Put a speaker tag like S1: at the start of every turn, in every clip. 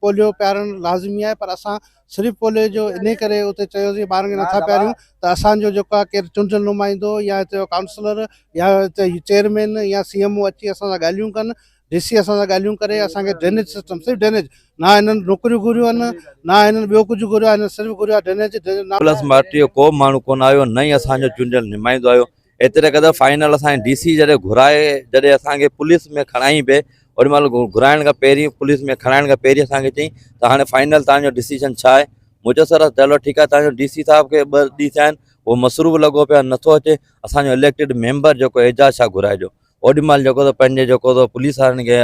S1: Polio पियारणु लाज़मी आहे, पर असां सिर्फ़ु पोलियो जो इन करे उते चयोसीं ॿारनि खे नथा पियारियूं त असांजो जेको आहे केरु चूंडियल नुमाइंदो या हिते जो काउंसलर या हिते चेयरमैन या CMO अची असां सां ॻाल्हियूं कनि, DC असां सां ॻाल्हियूं करे असांखे ड्रेनेज सिस्टम, सिर्फ़ु ड्रेनेज, ना हिननि नौकरियूं घुरियूं आहिनि, ना हिननि ॿियो कुझु घुरियो आहे, हिननि सिर्फ़ु घुरियो आहे ड्रेनेज।
S2: प्लस पार्टी जो को माण्हू कोन आयो, न ई असांजो चूंडियल नुमाइंदो आयो। एतिरे क़दुरु फाइनल असांजे DC जॾहिं घुराए, जॾहिं असांखे पुलिस में खणाई पिए, ओॾी महिल घुराइण खां पहिरीं, पुलिस में खणाइण खां पहिरीं असांखे चई त हाणे फाइनल तव्हांजो डिसीजन छा आहे। मुंहिंजो सर चलो ठीकु आहे, तव्हांजो DC साहिब खे 2 ॾींहं थिया आहिनि, उहो मसरूफ़ लॻो पियो आहे, नथो अचे। असांजो इलेक्टेड मेंबर जेको एजाज शाह घुराइजो, ओॾी महिल जेको पंहिंजे जेको पुलिस वारनि खे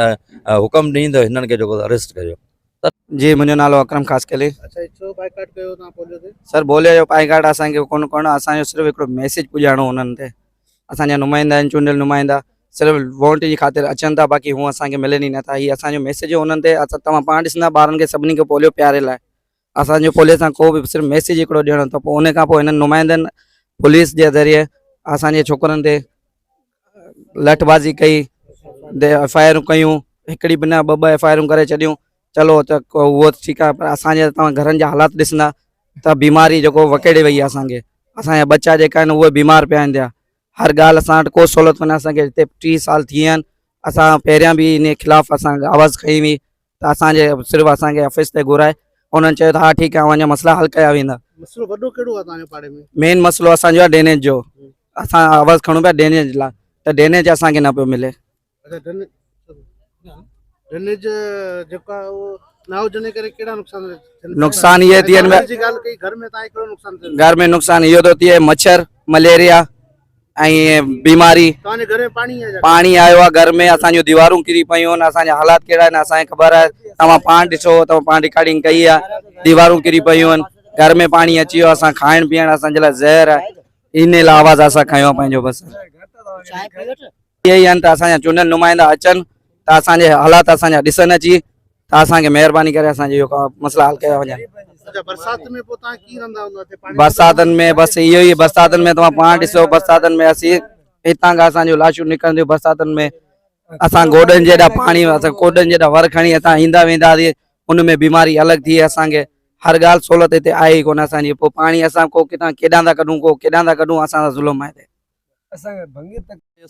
S2: हुकुम ॾींदो हिननि खे जेको अरेस्ट करियो।
S3: जी, मुझे नालो अकरम खासकली।
S1: अच्छा, छो बाइकाट कयो तव्हां पोलियो ते?
S3: सर बोलियो जो बाइकाट असांखे कोन करणो, असांजो सिर्फ़ु हिकिड़ो मैसेज पुॼाइणो उन्हनि ते। असांजा नुमाइंदा आहिनि, चूंडियल नुमाइंदा, सिर्फ़ु वोट जी ख़ातिर अचनि था, बाक़ी हूअं असांखे मिलनि ई नथा। हीअ असांजो मैसेज आहे उन्हनि ते। असां तव्हां पाण ॾिसंदा ॿारनि खे सभिनी खे पोलियो पियारियल आहे। असांजो पोलियो सां को बि सिर्फ़ु मैसेज हिकिड़ो ॾियणो, त पोइ उन खां पोइ हिननि नुमाइंदनि पुलिस जे ज़रिए असांजे छोकिरनि ते लठबाज़ी कई, FIR कयूं, हिकिड़ी बिना 2 FIR करे छॾियूं। चलो त उहो ठीकु आहे, पर असांजे तव्हां घरनि जा हालात ॾिसंदा त बीमारी जेको वकेड़े वई आहे असांखे। असांजा बच्चा जेका आहिनि उहे बीमार पिया आहिनि पिया। हर ॻाल्हि असां वटि को सहूलियत कोन्हे। असांखे हिते 30 साल थी विया आहिनि। असां पहिरियां बि इन ख़िलाफ़ु असां आवाज़ खई हुई त असांजे सिर्फ़ु असांखे ऑफिस ते घुराए, उन्हनि चयो त हा ठीकु आहे, वञा मसइला हल कया वेंदा।
S1: मसलो वॾो कहिड़ो आहे तव्हांजे पाड़े में?
S3: मेन मसइलो असांजो आहे ड्रेनेज जो। असां आवाज़ खणूं पिया ड्रेनेज लाइ, त ड्रेनेज असांखे न पियो मिले।
S1: अच्छा, ड्रेनेज जेको आहे उहो न हुजण करे कहिड़ा
S3: नुक़सान ये थी
S1: घर में तव्हां हिकिड़ो नुक़सान थियो?
S3: घर में नुक़सान इहो थो थिए, मच्छर, मलेरिया ऐं बीमारी।
S1: तव्हांजे घर में
S3: पाणी आयो आहे घर में, असांजूं दीवारूं किरी पियूं आहिनि, असांजा हालात कहिड़ा आहिनि असांखे ख़बर आहे। तव्हां पाण ॾिसो, तव्हां पाण रिकॉर्डिंग कई आहे, दीवारूं किरी पियूं आहिनि, घर में पाणी अची वियो, असां खाइण पीअण असांजे लाइ ज़हर आहे। इन लाइ आवाज़ असां खयो आहे पंहिंजो। बसि इहे ई आहिनि त असांजा चूंडियल नुमाइंदा अचनि त असांजे हालात असांजा ॾिसनि अची, त असांखे महिरबानी करे असांजे इहो मसइला हल कया वञनि।
S1: बरसाति में पोइ तव्हां कीअं रहंदा हूंदा?
S3: बरसातनि में बसि इहो ई, बरसातनि में तव्हां पाण ॾिसो, बरसातनि में असीं हितां खां असांजूं लाशूं निकिरंदियूं बरसातनि में। असां गोॾनि जेॾा पाणी, असां गोॾनि जेॾा वर खणी असां ईंदा वेंदासीं, उन में बीमारी अलॻि थी। असांखे हर ॻाल्हि सहूलियत हिते आहे ई कोन असांजी। पोइ पाणी असां को किथां केॾां था कढूं, को केॾां था कढूं, असां ज़ुल्म आहे हिते।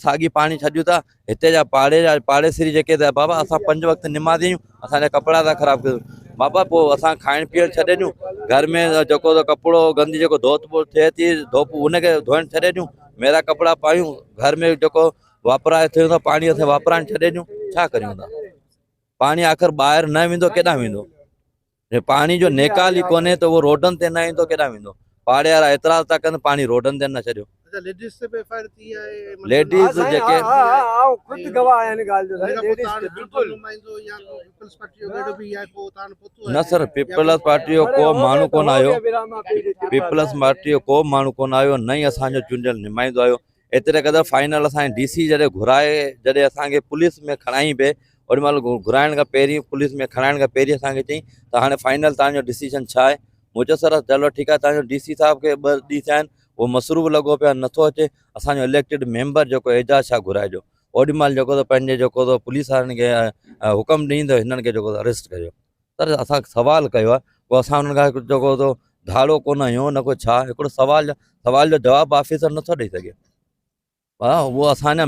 S2: साॻी पाणी छॾियूं था हिते जा पाड़ेसिरी जेके त बाबा असां 5 वक़्तु निमाज़ आहियूं, असांजा कपिड़ा था ख़राबु कयूं बाबा। पोइ असां खाइण पीअण छॾे ॾियूं, घर में जेको कपिड़ो गंदी जेको धोप थिए थी, धोप उनखे धोइण छॾे ॾियूं, मेरा कपिड़ा पायूं, घर में जेको वापराए थियूं था पाणी असां वापराइण छॾे ॾियूं, छा करियूं था? पाणी आख़िर ॿाहिरि न वेंदो केॾां वेंदो? पाणी जो नेकाल ई कोन्हे त उहो रोडनि ते न ईंदो केॾां वेंदो? पाड़े वारा एतिरा था कनि, पाणी रोडनि ते न छॾियो।
S1: लेडीज़ से भी FIR थी आहे?
S2: लेडीज़ जेके
S4: खुद गवाह आहिनि ॻाल्हि जो।
S2: न सर, पीपल्स पार्टी जो को माण्हू कोन आयो, पीपल्स पार्टी जो को माण्हू कोन आयो, न ई असांजो चूंडियल नुमाइंदो आयो। एतिरे क़दुरु फाइनल असांजे DC जॾहिं घुराए, जॾहिं असांखे पुलिस में खणाई पिए, ओॾी महिल घुराइण खां पहिरीं, पुलिस में खणाइण खां पहिरीं असांखे चई त हाणे फाइनल तव्हांजो डिसीजन छा आहे। मुंहिंजो सर चलो ठीकु आहे, तव्हांजो DC साहिब खे 2 ॾींहं थिया आहिनि, उहो मसरूफ़ लॻो पियो आहे, नथो अचे। असांजो इलेक्टेड मेंबर जेको एजाज शाह घुराइजो, ओॾी महिल जेको पंहिंजे जेको पुलिस वारनि खे हुकुम ॾींदो हिननि खे जेको अरेस्ट करियो। सर असां सवाल कयो आहे, पोइ असां हुननि खां जेको धाड़ो कोन आहियूं, न को छा, हिकिड़ो सवाल जो जवाबु ऑफिसर नथो ॾेई सघे। हा, उहो असांजा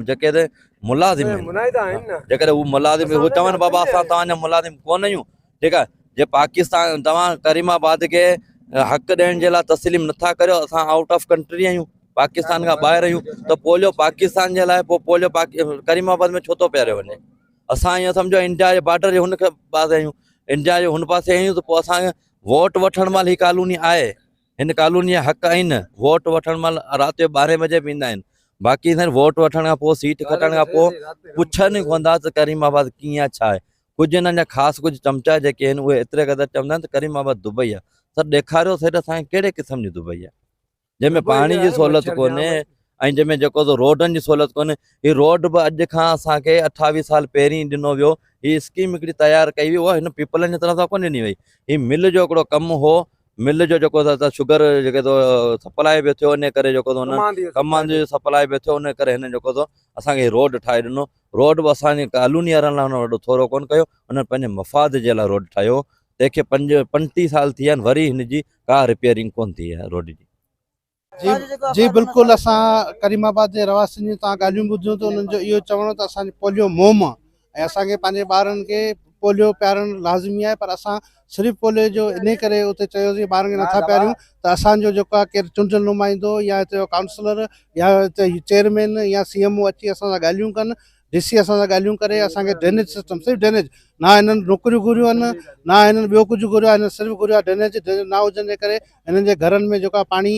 S2: जेके मुलाज़िम आहिनि, जेकॾहिं उहे मुलाज़िम उहे चवनि बाबा असां तव्हांजा मुलाज़िम कोन आहियूं, ठीकु आहे, जे पाकिस्तान तव्हां करीमाबाद खे हक़ ॾियण जे लाइ तस्लीम नथा करियो, असां आउट ऑफ कंट्री आहियूं, पाकिस्तान खां ॿाहिरि आहियूं, त पोलियो पाकिस्तान जे लाइ पोइ पोलियो करीमाबाद में छो थो पहिरियो वञे? असां ईअं सम्झो इंडिया जे बॉर्डर जे हुन पासे आहियूं, इंडिया जे हुन पासे आहियूं, त पोइ असांखे वोट वठण महिल ही कॉलोनी आहे, हिन कॉलोनीअ हक़ आहिनि। वोट वठण महिल राति जो 12 बजे बि ईंदा आहिनि, बाक़ी वोट वठण खां पोइ, सीट खटण खां पोइ पुछनि ई कोन था त करीमाबाद कीअं आहे, छा आहे। कुझु हिननि जा ख़ासि कुझु चमचा जेके आहिनि, उहे एतिरे क़दुरु चवंदा आहिनि त करीमाबाद दुबई आहे। सर ॾेखारियो साईं असांखे कहिड़े क़िस्म जी दुबई आहे, जंहिंमें पाणी जी सहूलियत कोन्हे ऐं जंहिंमें जेको रोडनि जी सहूलियत कोन्हे। हीअ रोड बि अॼु खां असांखे 28 साल पहिरीं ॾिनो वियो। हीअ स्कीम हिकिड़ी तयारु कई हुई, उहा हिन पीपलनि जी तरफ़ सां कोन ॾिनी वई। हीअ मिल जो हिकिड़ो कमु हो, मिल जो जेको त शुगर जेके तो सप्लाई बि थियो इन करे जेको तो उन्हनि कमनि जो सप्लाई बि थियो उन करे हिन जेको तो असांखे रोड ठाहे ॾिनो। रोड बि असांजे कॉलोनी वारनि लाइ हुन वॾो थोरो कोन कयो, हुननि पंहिंजे मफ़ाद जे लाइ रोड ठाहियो। तंहिंखे 35 साल थी विया आहिनि, वरी हिन जी का रिपेयरिंग कोन थी आहे रोड जी।
S1: जी बिल्कुलु, असां करीमाबाद जे रवासियुनि जी तव्हां ॻाल्हियूं ॿुधियूं त उन्हनि जो इहो चवणो त असांजी पोलियो मुहिम आहे ऐं असांखे पंहिंजे ॿारनि खे पोलियो पियारणु लाज़मी आहे, पर असां सिर्फ़ु पोलियो जो इन करे उते चयोसीं ॿारनि खे नथा पियारियूं त असांजो जेको आहे केरु चूंडियल नुमाइंदो या हिते जो काउंसलर या हिते चेयरमैन या CMO अची असां सां ॻाल्हियूं कनि, ॾिसी असां सां ॻाल्हियूं करे असांखे ड्रेनेज सिस्टम, सिर्फ़ु ड्रेनेज, ना हिननि नौकरियूं घुरियूं आहिनि, ना हिननि ॿियो कुझु घुरियो आहे, हिननि सिर्फ़ु घुरियो आहे ड्रेनेज न हुजण जे करे हिननि जे घरनि में जेको आहे पाणी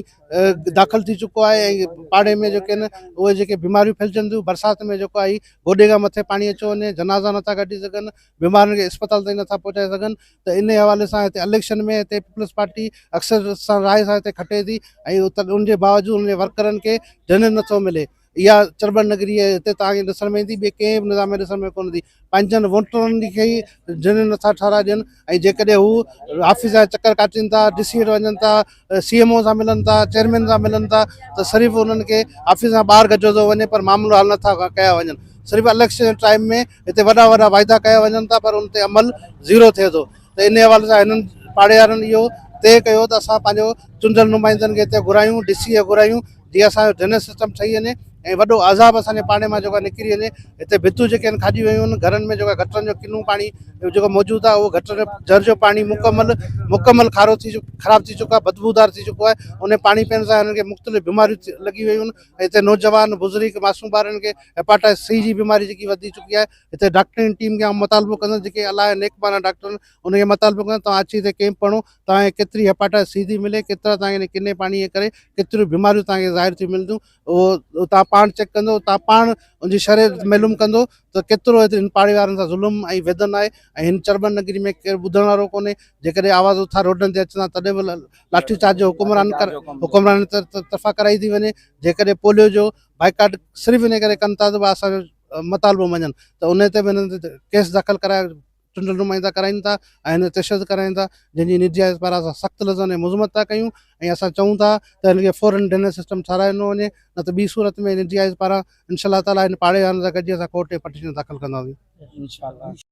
S1: दाख़िल थी चुको आहे ऐं पाड़े में जेके आहिनि उहे जेके बीमारियूं फैलिजनि थियूं। बरसाति में जेको आहे गोॾे खां मथे पाणी अचो वञे, जनाज़ा नथा कढी सघनि, बीमारियुनि खे अस्पताल ताईं नथा पहुचाए सघनि। त इन हवाले सां हिते इलेक्शन में हिते पीपल्स पार्टी अक्सर सां राय सां हिते खटे थी ऐं उनजे बावजूदि उनजे वर्करनि खे ड्रेनेज नथो मिले। इहा चरबन नगरी आहे, हिते तव्हांखे ॾिसण में ईंदी, ॿिए कंहिं बि निज़ाम में ॾिसण में कोन ईंदी। पंहिंजनि वोटरनि खे ई ड्रेनेज नथा ठाराए ॾियनि ऐं जेकॾहिं हू ऑफिस जा चकर काटीनि था, DC वटि वञनि था, CMO सां मिलनि था, चेयरमैन सां मिलनि था, त सिर्फ़ु उन्हनि खे ऑफिस सां ॿाहिरि कढियो थो वञे पर मामिलो हल नथा कया वञनि। सिर्फ़ु इलेक्शन टाइम में हिते वॾा वॾा वाइदा कया वञनि था पर उन ते अमल ज़ीरो थिए थो। त इन हवाले सां हिननि पाड़े वारनि इहो तइ कयो त असां पंहिंजो चूंडियल नुमाइंदनि खे हिते घुरायूं, DC खे घुरायूं, जीअं असांजो ड्रेनेज सिस्टम ठही वञे ऐं वॾो अज़ाब असांजे पाड़े मां जेको आहे निकिरी वञे। हिते भितूं जेके आहिनि खाॼी वियूं आहिनि, घरनि में जेको आहे गटरनि जो किनो पाणी जेको मौजूदु आहे उहो गटर जर जो पाणी मुकमल ख़राबु थी चुको आहे, बदबूदार थी चुको आहे। उन पाणी पीअण सां हिननि खे मुख़्तलिफ़ बीमारियूं लॻी वियूं आहिनि। हिते नौजवान बुज़ुर्ग मासूम ॿारनि खे हेपाटाइटिस C जी बीमारी जेकी वधी चुकी आहे। हिते डॉक्टरनि टीम खे आउं मुतालबो कंदुसि, जेके अलाए नेकबाना डॉक्टर आहिनि उनखे मुतालबो कंदुसि, तव्हां अची हिते कैंप पढ़ो, तव्हांखे केतिरी हेपाटाइटिस C थी मिले, केतिरा तव्हांखे किने पाणीअ जे करे केतिरियूं बीमारियूं तव्हांखे ज़ाहिर थी मिलंदियूं, उहो तव्हां पाण चेक कंदो, तव्हां पाण उनजी शरह मालूम कंदो त केतिरो हिते हिन पाड़े वारनि सां ज़ुल्म ऐं वेदन आहे। ऐं हिन चरबन नगरी में केरु ॿुधण वारो कोन्हे। जेकॾहिं आवाज़ उथां रोडनि ते अचंदा तॾहिं बि लाठी चार्ज जो हुकुमरान तरफ़ा कराई थी वञे। जेकॾहिं पोलियो जो बाइकाट सिर्फ़ु इन करे कनि था त असांजो मुतालबो मञनि, त उन ते बि हिननि ते केस दाख़िल कराए चूंडियल नुमाइंदा कराइनि था ऐं हिन तशदुद कराइनि था, जंहिंजी निजी पारां असां सख़्तु लफ़्ज़नि में मुज़मत था कयूं ऐं असां चऊं था त हिनखे फ़ौरन ड्रेनेज सिस्टम ठाराइणो वञे, न त ॿी सूरत में निजी पारां इंशाअल्लाह ताला हिन पाड़े वारनि सां गॾिजी असां कोर्ट में पटिशन दाख़िल कंदासीं।